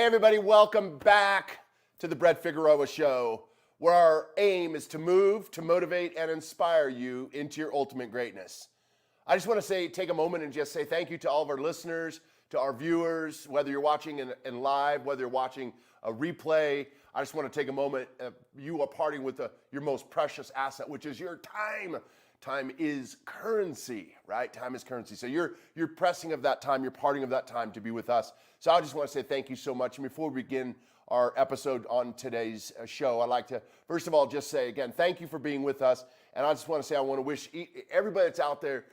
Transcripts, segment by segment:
everybody, welcome back to the Brett Figueroa Show, where our aim is to move, to motivate, and inspire you into your ultimate greatness. I just want to take a moment and just say thank you to all of our listeners, to our viewers, whether you're watching in live, whether you're watching a replay. I just want to take a moment. You are parting with your most precious asset, which is your time. Time is currency, right? Time is currency. So you're pressing of that time, you're parting of that time to be with us. So I just want to say thank you so much. And before we begin our episode on today's show, I'd like to, first of all, just say again, thank you for being with us. And I just want to say, I want to wish everybody that's out there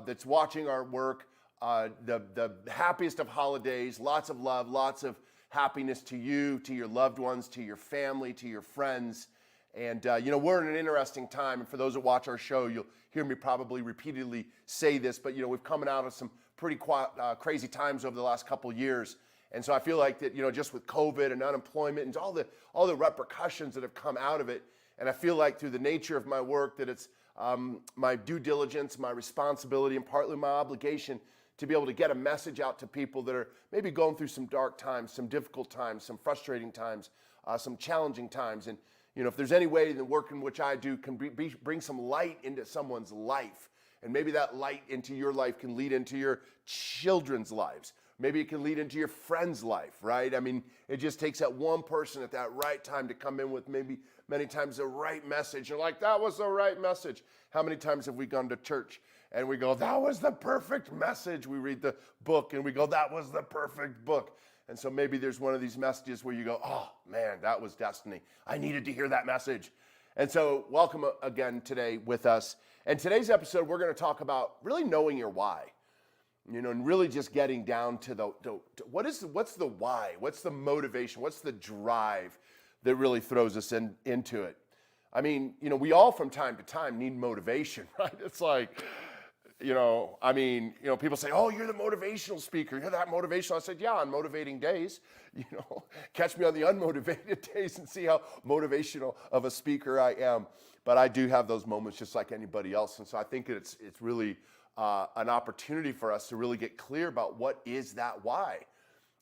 that's watching our work the happiest of holidays, lots of love, lots of happiness to you, to your loved ones, to your family, to your friends. And, we're in an interesting time. And for those that watch our show, you'll hear me probably repeatedly say this, but, we've come out of some pretty crazy times over the last couple of years. And so I feel like that, just with COVID and unemployment and all the repercussions that have come out of it. And I feel like through the nature of my work that it's my due diligence, my responsibility, and partly my obligation to be able to get a message out to people that are maybe going through some dark times, some difficult times, some frustrating times, some challenging times. And if there's any way in the work in which I do can bring some light into someone's life, and maybe that light into your life can lead into your children's lives. Maybe it can lead into your friend's life, right? I mean, it just takes that one person at that right time to come in with maybe many times the right message. You're like, that was the right message. How many times have we gone to church and we go, that was the perfect message? We read the book and we go, that was the perfect book. And so maybe there's one of these messages where you go, oh man, that was destiny. I needed to hear that message. And so welcome again today with us. And today's episode, we're going to talk about really knowing your why, and really just getting down to what's the why? What's the motivation? What's the drive that really throws us into it? I mean, we all from time to time need motivation, right? It's like, people say, oh, you're the motivational speaker. You're that motivational. I said, yeah, on motivating days, catch me on the unmotivated days and see how motivational of a speaker I am. But I do have those moments just like anybody else. And so I think it's really an opportunity for us to really get clear about what is that why.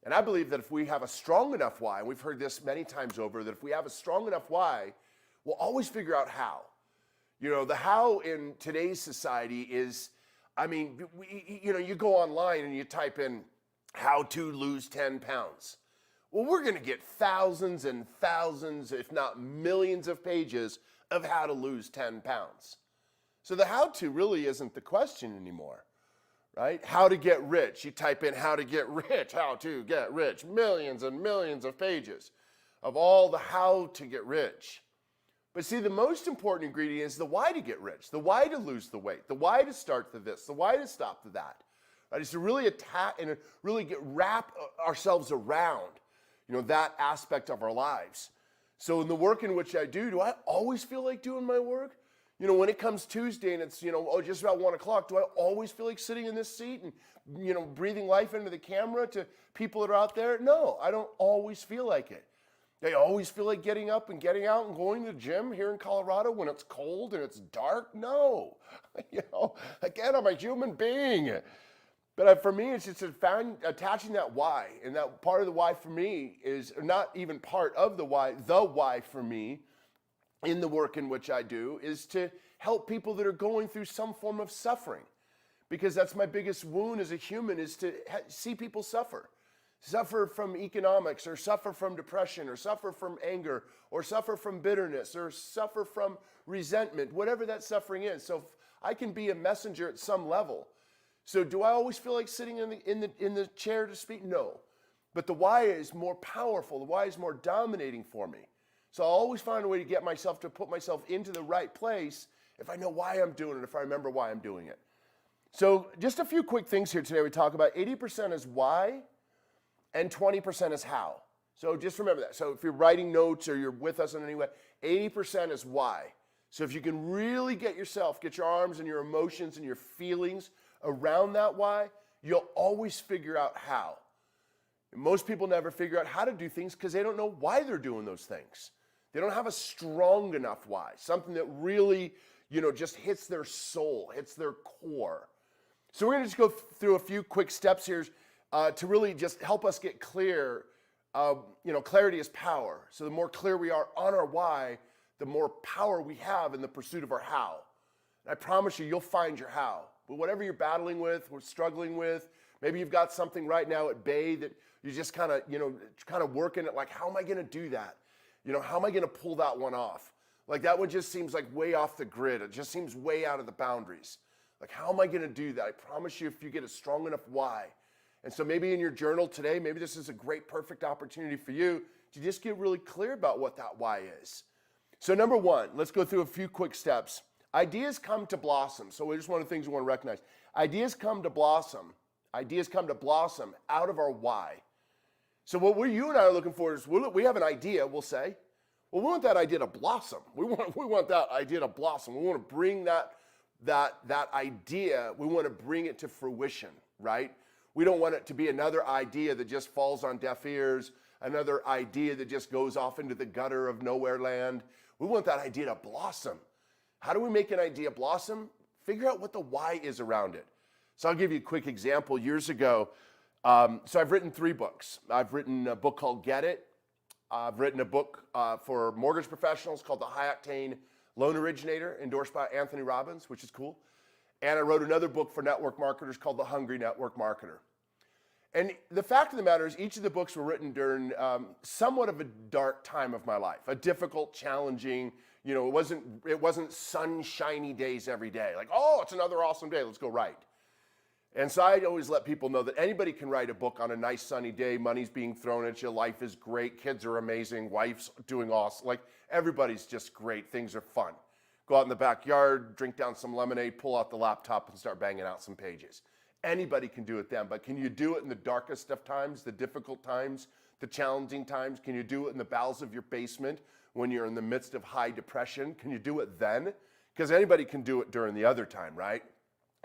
And I believe that if we have a strong enough why, and we've heard this many times over, that if we have a strong enough why, we'll always figure out how. The how in today's society is, you go online and you type in how to lose 10 pounds. Well, we're going to get thousands and thousands, if not millions of pages of how to lose 10 pounds. So the how to really isn't the question anymore, right? How to get rich. You type in how to get rich, how to get rich, millions and millions of pages of all the how to get rich. But see, the most important ingredient is the why to get rich, the why to lose the weight, the why to start the this, the why to stop the that. Right? It's to really attack and really wrap ourselves around, that aspect of our lives. So in the work in which I do I always feel like doing my work? When it comes Tuesday and it's, just about 1 o'clock, do I always feel like sitting in this seat and, breathing life into the camera to people that are out there? No, I don't always feel like it. I always feel like getting up and getting out and going to the gym here in Colorado when it's cold and it's dark. No, again, I'm a human being. But for me, it's just attaching that why. And that part of the why for me is not even part of the why for me in the work in which I do is to help people that are going through some form of suffering. Because that's my biggest wound as a human is to see people suffer. Suffer from economics, or suffer from depression, or suffer from anger, or suffer from bitterness, or suffer from resentment, whatever that suffering is. So I can be a messenger at some level. So do I always feel like sitting in the chair to speak? No. But the why is more powerful. The why is more dominating for me. So I'll always find a way to get myself to put myself into the right place if I know why I'm doing it, if I remember why I'm doing it. So just a few quick things here today. We talk about 80% is why, and 20% is how. So just remember that. So if you're writing notes or you're with us in any way, 80% is why. So if you can really get your arms and your emotions and your feelings around that why, you'll always figure out how. And most people never figure out how to do things because they don't know why they're doing those things. They don't have a strong enough why, something that really, just hits their soul, hits their core. So we're going to just go through a few quick steps here to really just help us get clear clarity is power. So the more clear we are on our why, the more power we have in the pursuit of our how. And I promise you, you'll find your how. But whatever you're battling with or struggling with, maybe you've got something right now at bay that you're just kind of working at, like, how am I going to do that? How am I going to pull that one off? Like, that one just seems like way off the grid. It just seems way out of the boundaries. Like, how am I going to do that? I promise you, if you get a strong enough why. And so maybe in your journal today, maybe this is a great, perfect opportunity for you to just get really clear about what that why is. So number one, let's go through a few quick steps. Ideas come to blossom. So just one of the things we want to recognize. Ideas come to blossom. Ideas come to blossom out of our why. So what you and I are looking for is, we have an idea, we'll say. Well, we want that idea to blossom. We want that idea to blossom. We want to bring that idea, we want to bring it to fruition, right? We don't want it to be another idea that just falls on deaf ears, another idea that just goes off into the gutter of nowhere land. We want that idea to blossom. How do we make an idea blossom? Figure out what the why is around it. So I'll give you a quick example. Years ago, so I've written 3 books. I've written a book called Get It. I've written a book for mortgage professionals called The High Octane Loan Originator, endorsed by Anthony Robbins, which is cool. And I wrote another book for network marketers called The Hungry Network Marketer. And the fact of the matter is, each of the books were written during somewhat of a dark time of my life, a difficult, challenging, it wasn't sunshiny days every day. Like, oh, it's another awesome day, let's go write. And so I always let people know that anybody can write a book on a nice sunny day, money's being thrown at you, life is great, kids are amazing, wife's doing awesome. Like, everybody's just great, things are fun. Go out in the backyard, drink down some lemonade, pull out the laptop and start banging out some pages. Anybody can do it then, but can you do it in the darkest of times, the difficult times, the challenging times? Can you do it in the bowels of your basement when you're in the midst of high depression? Can you do it then? Because anybody can do it during the other time, right?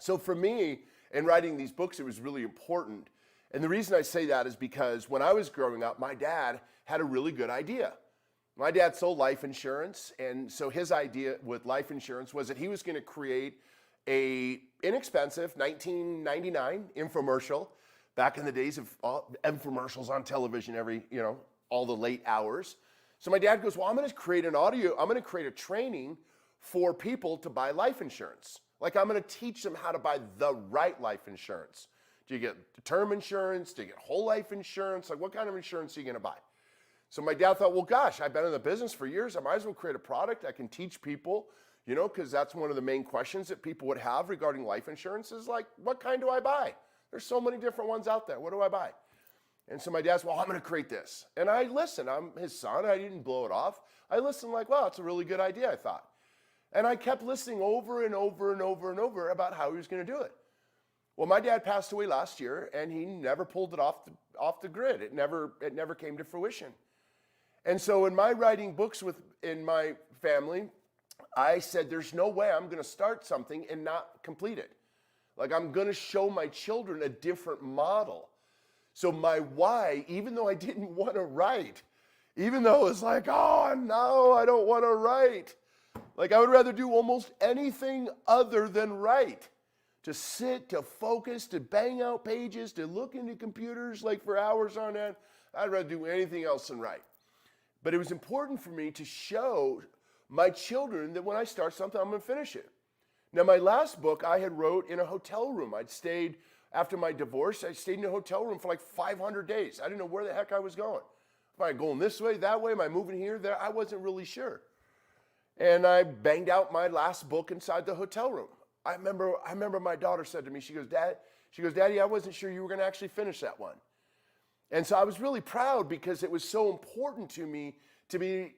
So for me, in writing these books, it was really important. And the reason I say that is because when I was growing up, my dad had a really good idea. My dad sold life insurance, and so his idea with life insurance was that he was going to create a inexpensive 1999 infomercial, back in the days of infomercials on television all the late hours. So my dad goes, well, I'm going to create a training for people to buy life insurance. Like, I'm going to teach them how to buy the right life insurance. Do you get term insurance? Do you get whole life insurance? Like, what kind of insurance are you going to buy? So my dad thought, well, gosh, I've been in the business for years. I might as well create a product I can teach people, because that's one of the main questions that people would have regarding life insurance is, like, what kind do I buy? There's so many different ones out there. What do I buy? And so my dad said, well, I'm going to create this. And I listened. I'm his son. I didn't blow it off. I listened like, wow, it's a really good idea, I thought. And I kept listening over and over and over and over about how he was going to do it. Well, my dad passed away last year, and he never pulled it off the grid. It never came to fruition. And so in my writing books in my family, I said, there's no way I'm going to start something and not complete it. Like, I'm going to show my children a different model. So my why, even though I didn't want to write, even though it's like, oh, no, I don't want to write. Like, I would rather do almost anything other than write. To sit, to focus, to bang out pages, to look into computers like for hours on end. I'd rather do anything else than write. But it was important for me to show my children that when I start something, I'm going to finish it. Now, my last book I had wrote in a hotel room. After my divorce, I stayed in a hotel room for like 500 days. I didn't know where the heck I was going. Am I going this way, that way? Am I moving here, there? I wasn't really sure. And I banged out my last book inside the hotel room. I remember my daughter said to me, she goes, Daddy, I wasn't sure you were going to actually finish that one. And so I was really proud because it was so important to me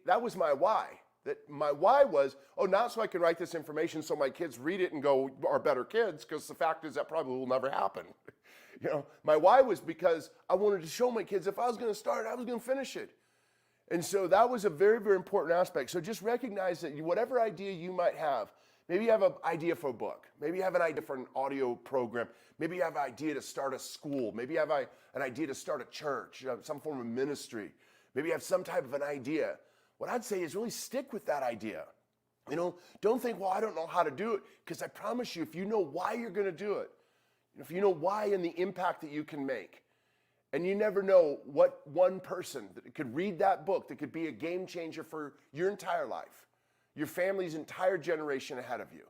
that was my why. That my why was, not so I can write this information so my kids read it and go, are better kids, because the fact is that probably will never happen. My why was because I wanted to show my kids if I was going to start, I was going to finish it. And so that was a very, very important aspect. So just recognize that whatever idea you might have, maybe you have an idea for a book. Maybe you have an idea for an audio program. Maybe you have an idea to start a school. Maybe you have an idea to start a church, some form of ministry. Maybe you have some type of an idea. What I'd say is really stick with that idea. Don't think, well, I don't know how to do it, because I promise you, if you know why you're going to do it, if you know why and the impact that you can make, And you never know what one person that could read that book that could be a game changer for your entire life, your family's entire generation ahead of you,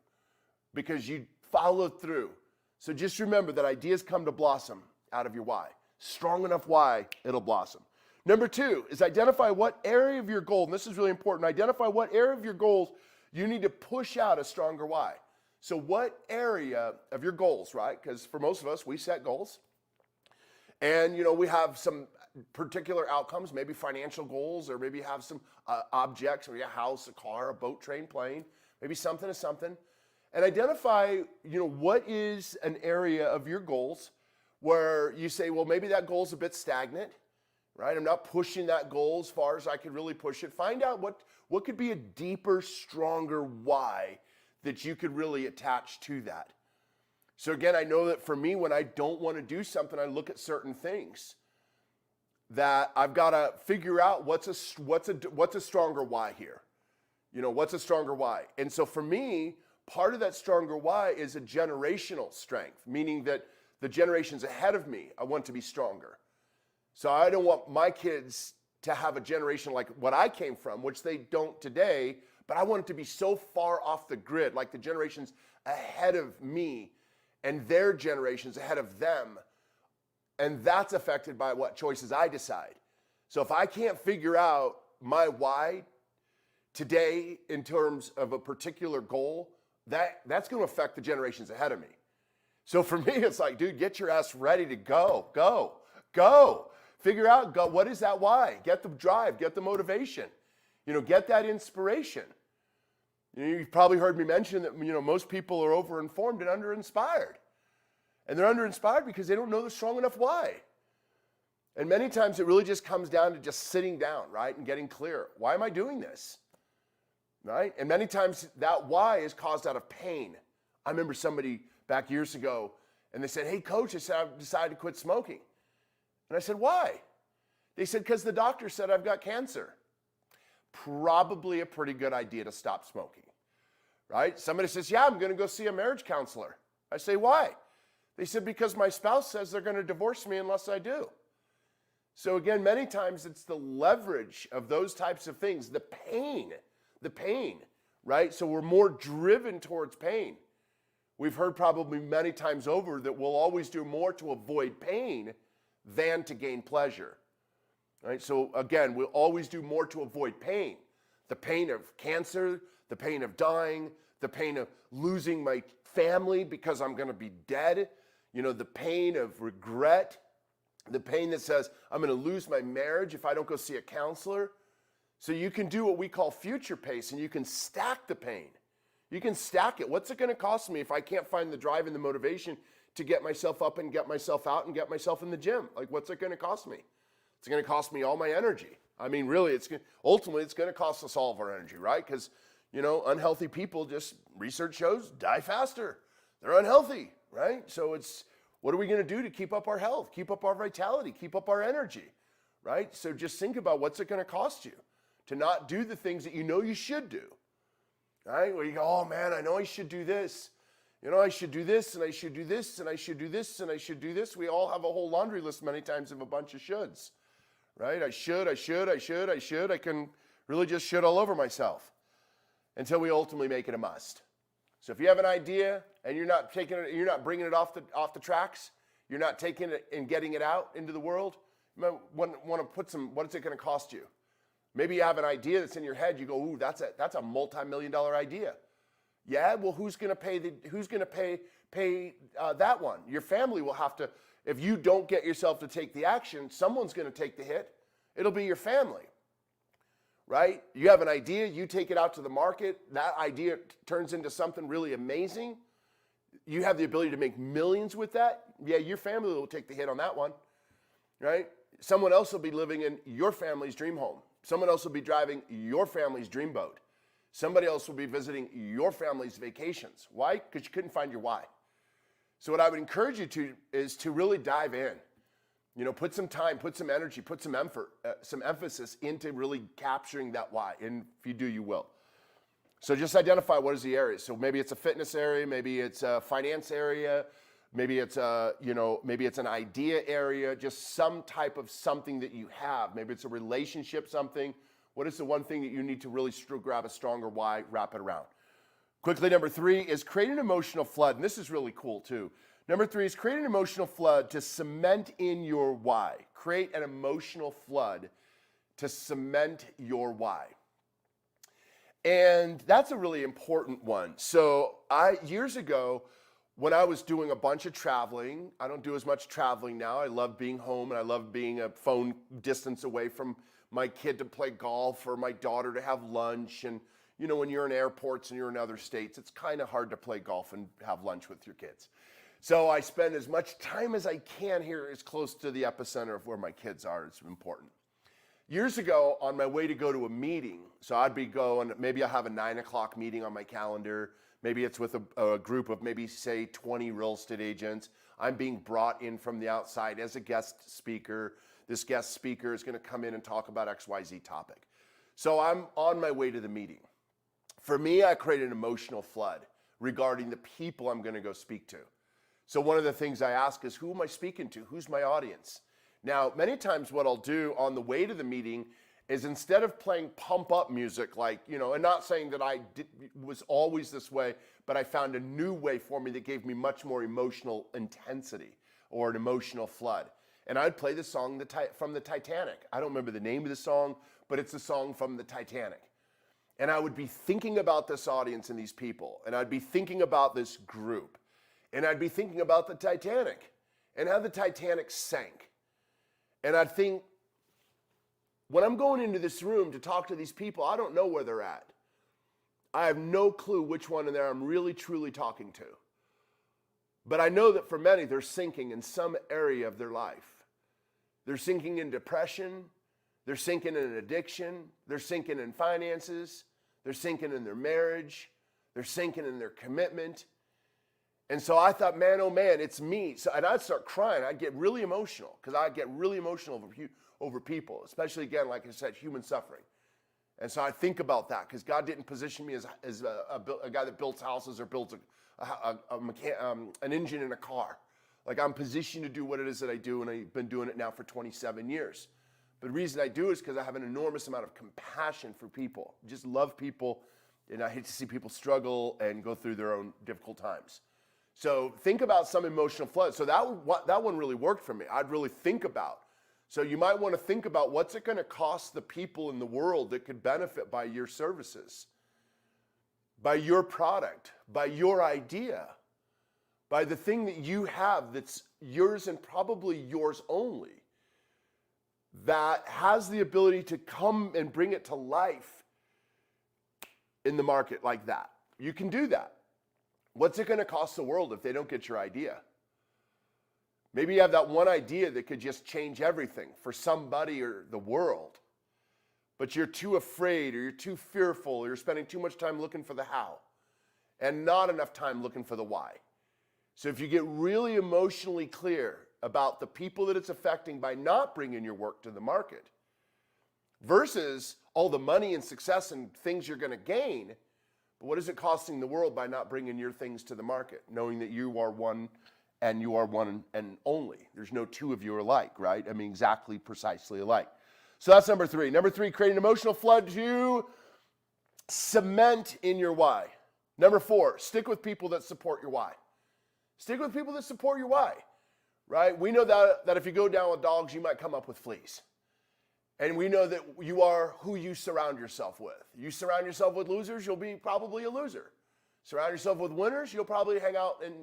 because you followed through. So just remember that ideas come to blossom out of your why. Strong enough why, it'll blossom. Number 2 is identify what area of your goal, and this is really important, identify what area of your goals you need to push out a stronger why. So what area of your goals, right? Because for most of us, we set goals. And, we have some particular outcomes, maybe financial goals, or maybe have some objects, maybe a house, a car, a boat, train, plane, maybe something is something. And identify, what is an area of your goals where you say, well, maybe that goal's a bit stagnant, right? I'm not pushing that goal as far as I could really push it. Find out what could be a deeper, stronger why that you could really attach to that. So again, I know that for me, when I don't want to do something, I look at certain things that I've got to figure out what's a stronger why here. What's a stronger why? And so for me, part of that stronger why is a generational strength, meaning that the generations ahead of me, I want to be stronger. So I don't want my kids to have a generation like what I came from, which they don't today, but I want it to be so far off the grid, like the generations ahead of me and their generations ahead of them. And that's affected by what choices I decide. So if I can't figure out my why today in terms of a particular goal, that's going to affect the generations ahead of me. So for me, it's like, dude, get your ass ready to go. Figure out, what is that why? Get the drive, get the motivation, get that inspiration. You've probably heard me mention that, most people are overinformed and underinspired. And they're underinspired because they don't know the strong enough why. And many times it really just comes down to just sitting down, right? And getting clear. Why am I doing this? Right? And many times that why is caused out of pain. I remember somebody back years ago, and they said, hey, coach, I've decided to quit smoking. And I said, why? They said, because the doctor said I've got cancer. Probably a pretty good idea to stop smoking, right? Somebody says, yeah, I'm going to go see a marriage counselor. I say, why? They said, because my spouse says they're going to divorce me unless I do. So again, many times it's the leverage of those types of things, the pain, right? So we're more driven towards pain. We've heard probably many times over that we'll always do more to avoid pain than to gain pleasure. Right? So again, we'll always do more to avoid pain. The pain of cancer, the pain of dying, the pain of losing my family because I'm going to be dead, the pain of regret, the pain that says I'm going to lose my marriage if I don't go see a counselor. So you can do what we call future pace, and you can stack the pain. You can stack it. What's it going to cost me if I can't find the drive and the motivation to get myself up and get myself out and get myself in the gym? Like, what's it going to cost me? It's going to cost me all my energy. I mean, really, ultimately, it's going to cost us all of our energy, right? Because, unhealthy people, just research shows, die faster. They're unhealthy, right? So what are we going to do to keep up our health, keep up our vitality, keep up our energy, right? So just think about what's it going to cost you to not do the things that you should do, right? Where you go, oh man, I know I should do this. I should do this, and I should do this, and I should do this, and I should do this. We all have a whole laundry list many times of a bunch of shoulds, right? I should. I can really just should all over myself until we ultimately make it a must. So if you have an idea and you're not you're not bringing it off the tracks, you're not taking it and getting it out into the world, you might want to put what is it going to cost you? Maybe you have an idea that's in your head. You go, ooh, that's a multi-million-dollar idea. Yeah, well, who's going to pay that one? Your family will have to. If you don't get yourself to take the action, someone's going to take the hit. It'll be your family, right? You have an idea, you take it out to the market. That idea turns into something really amazing. You have the ability to make millions with that. Yeah, your family will take the hit on that one, right? Someone else will be living in your family's dream home. Someone else will be driving your family's dream boat. Somebody else will be visiting your family's vacations. Why? Because you couldn't find your why. So what I would encourage you to is to really dive in. Put some time, put some energy, put some emphasis into really capturing that why. And if you do, you will. So just identify what is the area. So maybe it's a fitness area, maybe it's a finance area, Maybe it's maybe it's an idea area, just some type of something that you have. Maybe it's a relationship, something. What is the one thing that you need to really grab a stronger why, wrap it around? Quickly, number 3 is create an emotional flood. And this is really cool too. Number 3 is create an emotional flood to cement in your why. Create an emotional flood to cement your why. And that's a really important one. So years ago, when I was doing a bunch of traveling, I don't do as much traveling now. I love being home and I love being a phone distance away from my kid to play golf or my daughter to have lunch. And you know, when you're in airports and you're in other states, it's kind of hard to play golf and have lunch with your kids. So I spend as much time as I can here as close to the epicenter of where my kids are. It's important. Years ago, on my way to go to a meeting, so I'd be going, maybe I have a 9 o'clock meeting on my calendar. Maybe it's with a group of maybe say 20 real estate agents. I'm being brought in from the outside as a guest speaker. This guest speaker is going to come in and talk about XYZ topic. So I'm on my way to the meeting. For me, I create an emotional flood regarding the people I'm going to go speak to. So one of the things I ask is, who am I speaking to? Who's my audience? Now, many times what I'll do on the way to the meeting is instead of playing pump up music, like, you know, and not saying that was always this way, but I found a new way for me that gave me much more emotional intensity or an emotional flood. And I'd play the song from the Titanic. I don't remember the name of the song, but it's a song from the Titanic. And I would be thinking about this audience and these people, and I'd be thinking about this group, and I'd be thinking about the Titanic and how the Titanic sank. And I'd think, when I'm going into this room to talk to these people, I don't know where they're at. I have no clue which one in there I'm really, truly talking to. But I know that for many, they're sinking in some area of their life. They're sinking in depression. They're sinking in addiction. They're sinking in finances. They're sinking in their marriage. They're sinking in their commitment. And so I thought, man, oh man, it's me. So, and I'd start crying. I'd get really emotional because I get really emotional over people, especially, again, like I said, human suffering. And so I think about that because God didn't position me as a guy that builds houses or builds an engine in a car. Like, I'm positioned to do what it is that I do, and I've been doing it now for 27 years. But the reason I do is because I have an enormous amount of compassion for people. Just love people, and I hate to see people struggle and go through their own difficult times. So think about some emotional flood. So that one really worked for me. I'd really think about. So you might want to think about, what's it going to cost the people in the world that could benefit by your services, by your product, by your idea, by the thing that you have that's yours and probably yours only, that has the ability to come and bring it to life in the market like that. You can do that. What's it going to cost the world if they don't get your idea? Maybe you have that one idea that could just change everything for somebody or the world, but you're too afraid, or you're too fearful, or you're spending too much time looking for the how and not enough time looking for the why. So if you get really emotionally clear about the people that it's affecting by not bringing your work to the market versus all the money and success and things you're going to gain, but what is it costing the world by not bringing your things to the market, knowing that you are one and you are one and only? There's no two of you alike, right? I mean, exactly, precisely alike. So that's number 3. Number 3, create an emotional flood to cement in your why. Number 4, stick with people that support your why. Stick with people that support your why, right? We know that if you go down with dogs, you might come up with fleas. And we know that you are who you surround yourself with. You surround yourself with losers, you'll be probably a loser. Surround yourself with winners, you'll probably hang out and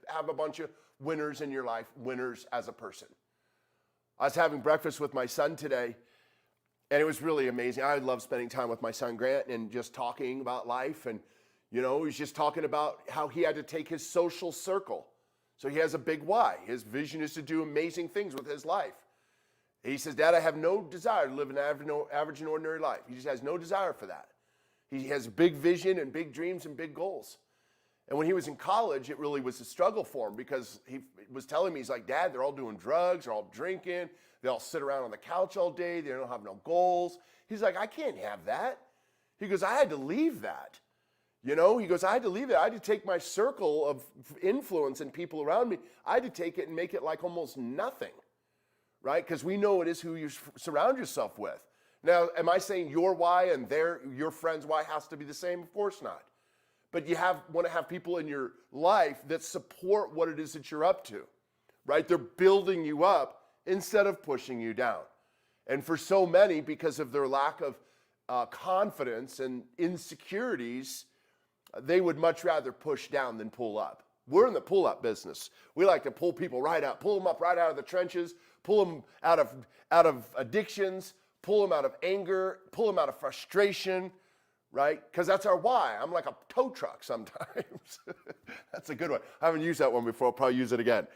have a bunch of winners in your life, winners as a person. I was having breakfast with my son today, and it was really amazing. I love spending time with my son Grant and just talking about life. And, you know, he was just talking about how he had to take his social circle. So he has a big why. His vision is to do amazing things with his life. He says, Dad, I have no desire to live an average and ordinary life. He just has no desire for that. He has big vision and big dreams and big goals. And when he was in college, it really was a struggle for him because he was telling me, he's like, Dad, they're all doing drugs, they're all drinking, they all sit around on the couch all day, they don't have no goals. He's like, I can't have that. He goes, I had to leave that. You know, he goes, I had to leave it. I had to take my circle of influence and people around me. I had to take it and make it like almost nothing, right? Because we know it is who you surround yourself with. Now, am I saying your why and your friend's why has to be the same? Of course not. But you want to have people in your life that support what it is that you're up to, right? They're building you up instead of pushing you down. And for so many, because of their lack of confidence and insecurities, they would much rather push down than pull up. We're in the pull-up business. We like to pull people right up, pull them up right out of the trenches, pull them out of addictions, pull them out of anger, pull them out of frustration, right? Because that's our why. I'm like a tow truck sometimes. That's a good one. I haven't used that one before. I'll probably use it again.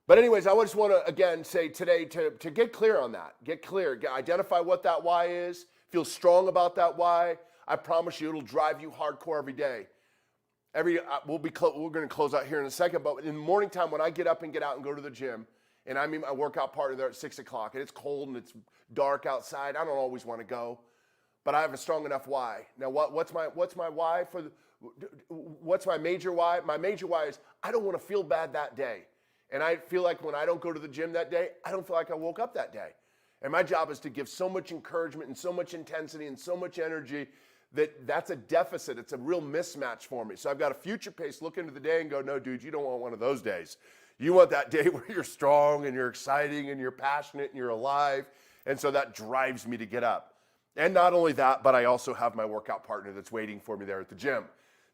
But anyways, I just want to, again, say today to get clear on that. Get clear. Identify what that why is. Feel strong about that why. I promise you it'll drive you hardcore every day. We're going to close out here in a second, but in the morning time when I get up and get out and go to the gym, and I mean my workout partner there at 6 o'clock, and it's cold and it's dark outside, I don't always want to go, but I have a strong enough why. Now what's my why what's my major why? My major why is I don't want to feel bad that day. And I feel like when I don't go to the gym that day, I don't feel like I woke up that day. And my job is to give so much encouragement and so much intensity and so much energy that's a deficit. It's a real mismatch for me. So I've got a future pace, look into the day and go, no, dude, you don't want one of those days. You want that day where you're strong and you're exciting and you're passionate and you're alive. And so that drives me to get up. And not only that, but I also have my workout partner that's waiting for me there at the gym.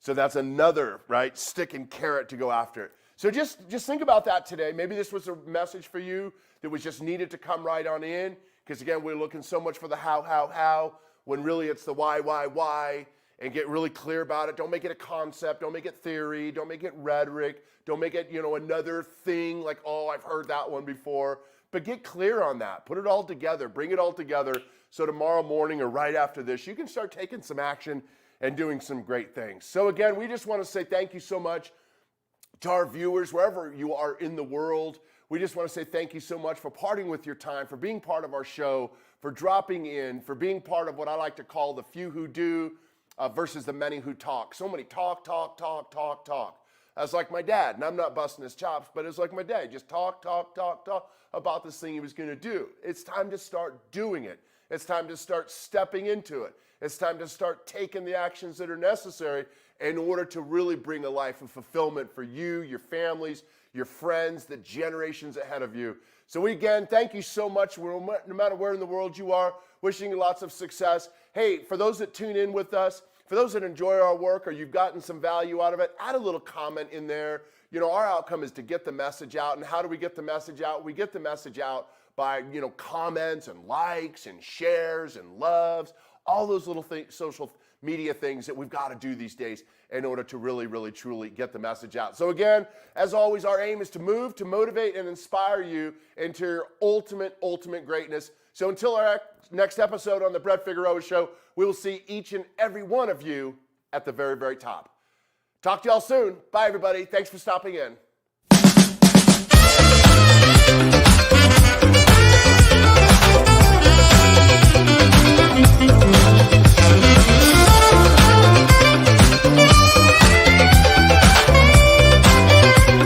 So that's another, right, stick and carrot to go after it. So just think about that today. Maybe this was a message for you that was just needed to come right on in. Because again, we're looking so much for the how, when really it's the why, and get really clear about it. Don't make it a concept. Don't make it theory. Don't make it rhetoric. Don't make it, another thing like, oh, I've heard that one before. But get clear on that. Put it all together. Bring it all together so tomorrow morning or right after this, you can start taking some action and doing some great things. So again, we just want to say thank you so much to our viewers, wherever you are in the world. We just want to say thank you so much for parting with your time, for being part of our show, for dropping in, for being part of what I like to call the few who do versus the many who talk. So many talk. That's like my dad, and I'm not busting his chops, but it's like my dad, just talk about this thing he was going to do. It's time to start doing it. It's time to start stepping into it. It's time to start taking the actions that are necessary in order to really bring a life of fulfillment for you, your families, your friends, the generations ahead of you. So again, thank you so much. No matter where in the world you are, wishing you lots of success. Hey, for those that tune in with us, for those that enjoy our work or you've gotten some value out of it, add a little comment in there. Our outcome is to get the message out. And how do we get the message out? We get the message out by, comments and likes and shares and loves, all those little things, social media things that we've got to do these days in order to really, really, truly get the message out. So again, as always, our aim is to move, to motivate, and inspire you into your ultimate greatness. So until our next episode on the Brett Figueroa Show, we will see each and every one of you at the very, very top. Talk to y'all soon. Bye, everybody. Thanks for stopping in.